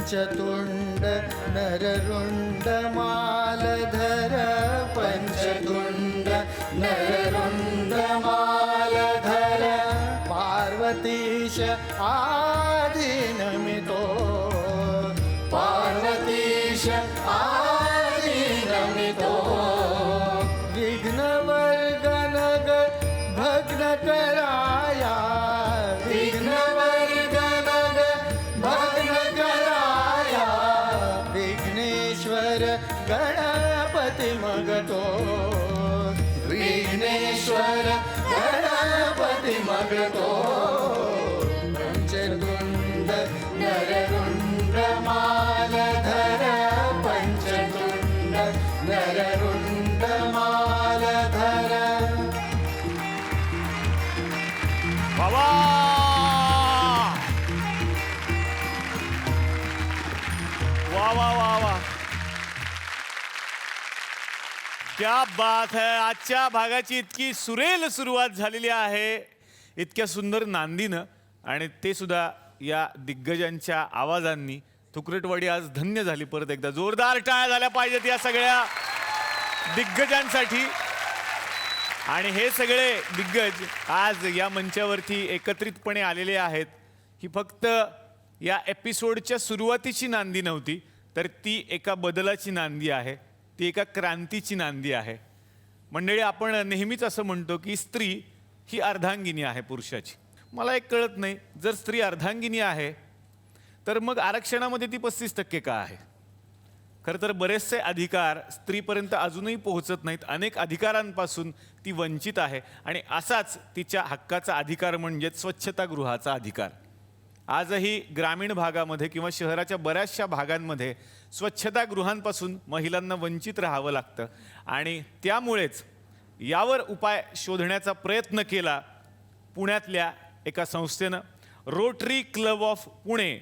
पंचतुंड नररुंड मालधर पंचतुंड नररुंड मालधर पार्वतीश आदिनमितो पार्वतीश आदिनमितो विघ्नवर्गनग भग्न कराया विघ्नवर्गनग भग्न कराया विघ्नेश्वर गणपती मगतो विघ्नेश्वर गणपती मगतो पंचतुंड नररुंड मालधर पंचतुंड नररुंड मालधर. बाबा वा वा वा वा क्या बात है. आजच्या भागाची इतकी सुरेल सुरुवात झालेली आहे इतक्या सुंदर नांदीनं आणि ते सुद्धा या दिग्गजांच्या आवाजांनी. थुकरटवाडी आज धन्य झाली. परत एकदा जोरदार टाळ्या झाल्या पाहिजेत या सगळ्या दिग्गजांसाठी. आणि हे सगळे दिग्गज आज या मंचावरती एकत्रितपणे आलेले आहेत. ही फक्त या एपिसोडच्या सुरुवातीची नांदी नव्हती, तर ती एका बदलाची नांदी आहे, ती एका क्रांतीची नांदी आहे. मंडळी, आपण नेहमीच असं म्हणतो की स्त्री ही अर्धांगिनी आहे पुरुषाची. मला एक कळत नाही, जर स्त्री अर्धांगिनी आहे तर मग आरक्षणामध्ये ती 35% का आहे? खरं तर बरेचसे अधिकार स्त्रीपर्यंत अजूनही पोहोचत नाहीत. अनेक अधिकारांपासून ती वंचित आहे आणि असाच तिच्या हक्काचा अधिकार म्हणजे स्वच्छतागृहाचा अधिकार. आजही ग्रामीण भागामध्ये किंवा शहराच्या बऱ्याचशा भागांमध्ये स्वच्छतागृहांपासून महिलांना वंचित राहावं लागतं आणि त्यामुळेच यावर उपाय शोधण्याचा प्रयत्न केला पुण्यातल्या एका संस्थेनं. रोटरी क्लब ऑफ पुणे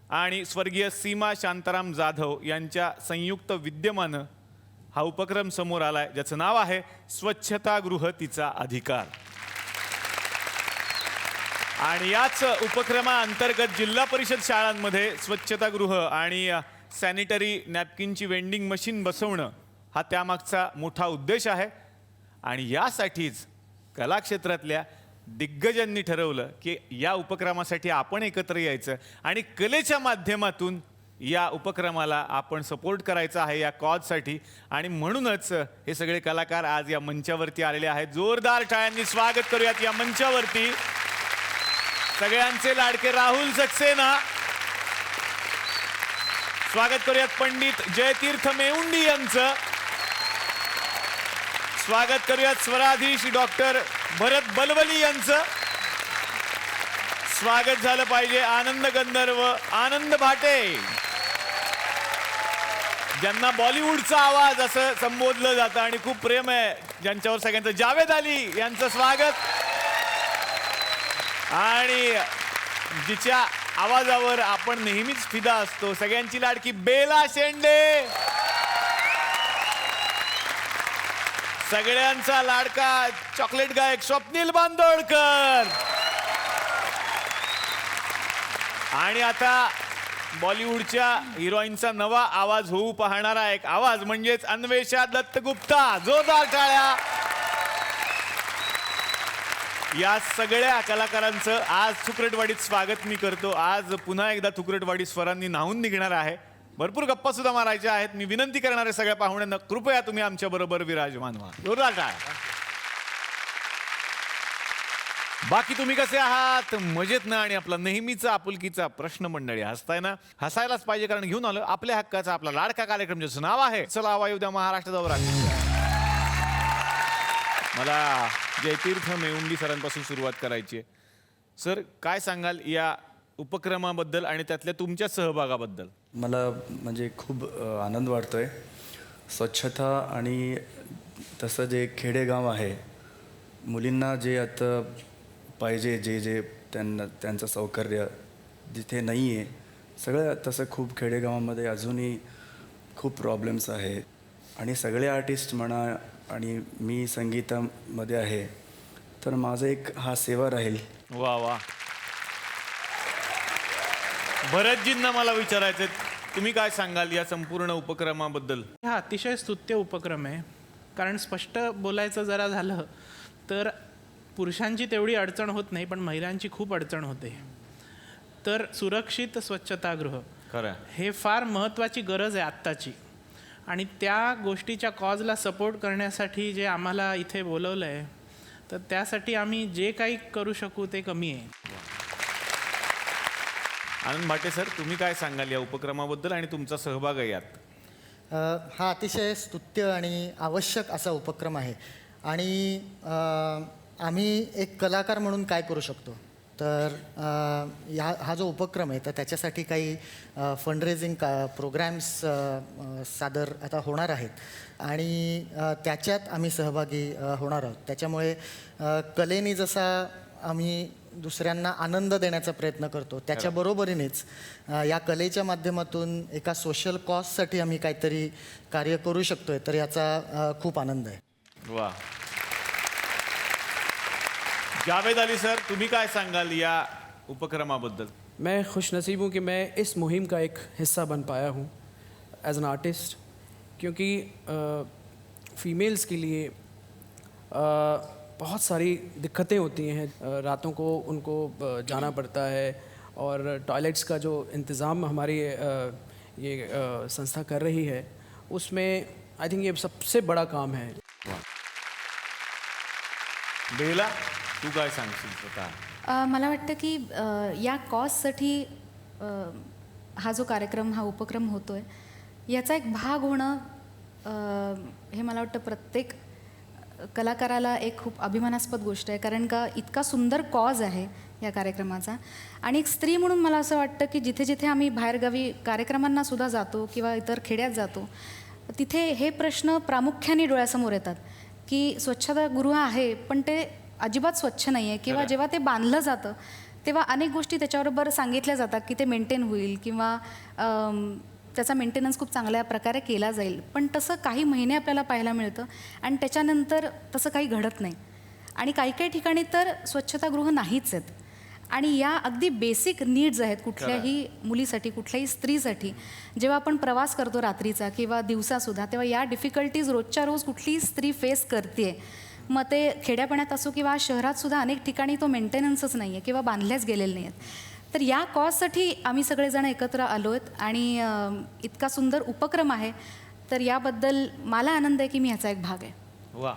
आणि स्वर्गीय सीमा शांताराम जाधव यांच्या संयुक्त विद्यमानं हा उपक्रम समोर आलाय, ज्याचं नाव आहे स्वच्छतागृह तिचा अधिकार. आणि याच उपक्रमाअंतर्गत जिल्हा परिषद शाळांमध्ये स्वच्छतागृह आणि सॅनिटरी नॅपकिनची वेंडिंग मशीन बसवणं हा त्यामागचा मोठा उद्देश आहे. आणि यासाठीच कलाक्षेत्रातल्या दिग्गजांनी ठरवलं की या उपक्रमासाठी आपण एकत्र यायचं आणि कलेच्या माध्यमातून या उपक्रमाला आपण सपोर्ट करायचा आहे या कॉजसाठी. आणि म्हणूनच हे सगळे कलाकार आज या मंचावरती आलेले आहेत. जोरदार टाळ्यांनी स्वागत करूयात या मंचावरती सगळ्यांचे लाडके राहुल सक्सेना. स्वागत करूयात पंडित जयतीर्थ मेवुंडी यांचं. स्वागत करूयात स्वराधीश डॉक्टर भरत बलवली यांचं. स्वागत झालं पाहिजे आनंद गंधर्व आनंद भाटे, ज्यांना बॉलिवूडचा आवाज असं संबोधलं जातं आणि खूप प्रेम आहे ज्यांच्यावर सगळ्यांचं, जावेद अली यांचं स्वागत. आणि जिच्या आवाजावर आपण नेहमीच फिदा असतो, सगळ्यांची लाडकी बेला शेंडे. सगळ्यांचा लाडका चॉकलेट गायक स्वप्नील बांदोडकर. आणि आता बॉलिवूडच्या हिरोईनचा नवा आवाज होऊ पाहणारा एक आवाज म्हणजेच अन्वेषा दत्तगुप्ता. जोरदार टाळ्या या सगळ्या कलाकारांचं आज थुकरटवाडीत स्वागत मी करतो. आज पुन्हा एकदा थुकरटवाडी स्वरांनी न्हावून निघणार आहे. भरपूर गप्पा सुद्धा मारायच्या आहेत. मी विनंती करणार आहे सगळ्या पाहुण्यांना, कृपया तुम्ही आमच्या बरोबर विराजमान व्हा. जोरदार टाळ्या. बाकी तुम्ही कसे आहात? मजेत ना? आणि आपला नेहमीचा आपुलकीचा प्रश्न मंडळी, हसताय ना? हसायलाच पाहिजे, कारण घेऊन आलो आपल्या हक्काचा आपला लाडका कार्यक्रम ज्याचं नाव आहे चला हवा येऊ द्या महाराष्ट्र दौरा. मला जयतीर्थ मेवुंडी सरांपासून सुरुवात करायची आहे. सर, काय सांगाल या उपक्रमाबद्दल आणि त्यातल्या तुमच्या सहभागाबद्दल? मला म्हणजे खूप आनंद वाटतोय. स्वच्छता आणि तसं जे खेडेगाव आहे, मुलींना जे आता पाहिजे, जे जे त्यांचं सौकर्य जिथे नाही आहे, सगळं तसं खूप खेडेगावामध्ये अजूनही खूप प्रॉब्लेम्स आहे. आणि सगळे आर्टिस्ट म्हणा आणि मी संगीतामध्ये आहे, तर माझं एक हा सेवा राहील. वा वा, भरतजींना मला विचारायचं तुम्ही काय सांगाल या संपूर्ण उपक्रमाबद्दल? हा अतिशय स्तुत्य उपक्रम आहे. कारण स्पष्ट बोलायचं जरा झालं तर पुरुषांची तेवढी अडचण होत नाही, पण महिलांची खूप अडचण होते. तर सुरक्षित स्वच्छतागृह खरं हे फार महत्त्वाची गरज आहे आत्ताची. आणि त्या गोष्टीच्या कॉजला सपोर्ट करण्यासाठी जे आम्हाला इथे बोलवलं आहे, तर त्यासाठी आम्ही जे काही करू शकू ते कमी आहे. आनंद भाटे सर, तुम्ही काय सांगाल या उपक्रमाबद्दल आणि तुमचा सहभाग आहे यात? हा अतिशय स्तुत्य आणि आवश्यक असा उपक्रम आहे. आणि आम्ही एक कलाकार म्हणून काय करू शकतो, तर हा जो उपक्रम आहे तर त्याच्यासाठी काही फंडरेझिंग प्रोग्रॅम्स सादर आता होणार आहेत आणि त्याच्यात आम्ही सहभागी होणार आहोत. त्याच्यामुळे कलेने जसा आम्ही दुसऱ्यांना आनंद देण्याचा प्रयत्न करतो, त्याच्याबरोबरीनेच या कलेच्या माध्यमातून एका सोशल कॉजसाठी आम्ही काहीतरी कार्य करू शकतोय, तर याचा खूप आनंद आहे. वा. जावेद अली सर, तुम्ही काय सांगाल या उपक्रमाबद्दल? मैं खुशनसीब हूँ कि मैं इस मुहिम का एक हिस्सा बन पाया हूँ एज एन आर्टिस्ट, क्योंकि फीमेल्स के लिए बहुत सारी दिक्कतें होती हैं. रातों को उनको जाना पड़ता है और टॉयलेट्स का जो इंतज़ाम हमारी ये संस्था कर रही है, उसमें आई थिंक ये सबसे बड़ा काम है. बेला, तू काय सांगशील स्वतः? मला वाटतं की या कॉजसाठी हा जो कार्यक्रम, हा उपक्रम होतो आहे, याचा एक भाग होणं हे मला वाटतं प्रत्येक कलाकाराला एक खूप अभिमानास्पद गोष्ट आहे. कारण का इतका सुंदर कॉज आहे या कार्यक्रमाचा. आणि एक स्त्री म्हणून मला असं वाटतं की जिथे जिथे आम्ही बाहेरगावी कार्यक्रमांना सुद्धा जातो किंवा इतर खेड्यात जातो, तिथे हे प्रश्न प्रामुख्याने डोळ्यासमोर येतात की स्वच्छतागृह आहे पण ते अजिबात स्वच्छ नाही आहे, किंवा जेव्हा ते बांधलं जातं तेव्हा अनेक गोष्टी त्याच्याबरोबर सांगितल्या जातात की ते मेंटेन होईल किंवा त्याचा मेंटेनन्स खूप चांगल्या प्रकारे केला जाईल. पण तसं काही महिने आपल्याला पाहायला मिळतं आणि त्याच्यानंतर तसं काही घडत नाही. आणि काही काही ठिकाणी तर स्वच्छतागृह नाहीच आहेत. आणि या अगदी बेसिक नीड्स आहेत कुठल्याही मुलीसाठी, कुठल्याही स्त्रीसाठी. जेव्हा आपण प्रवास करतो रात्रीचा किंवा दिवसासुद्धा, तेव्हा या डिफिकल्टीज रोजच्या रोज कुठलीही स्त्री फेस करते. मग ते खेड्यापाड्यात असो किंवा शहरात सुद्धा अनेक ठिकाणी तो मेंटेनन्सच नाही आहे किंवा बांधल्याच गेलेले नाही आहेत. तर या कॉजसाठी आम्ही सगळेजण एकत्र आलो आहेत आणि इतका सुंदर उपक्रम आहे, तर याबद्दल मला आनंद आहे की मी ह्याचा एक भाग आहे. वा.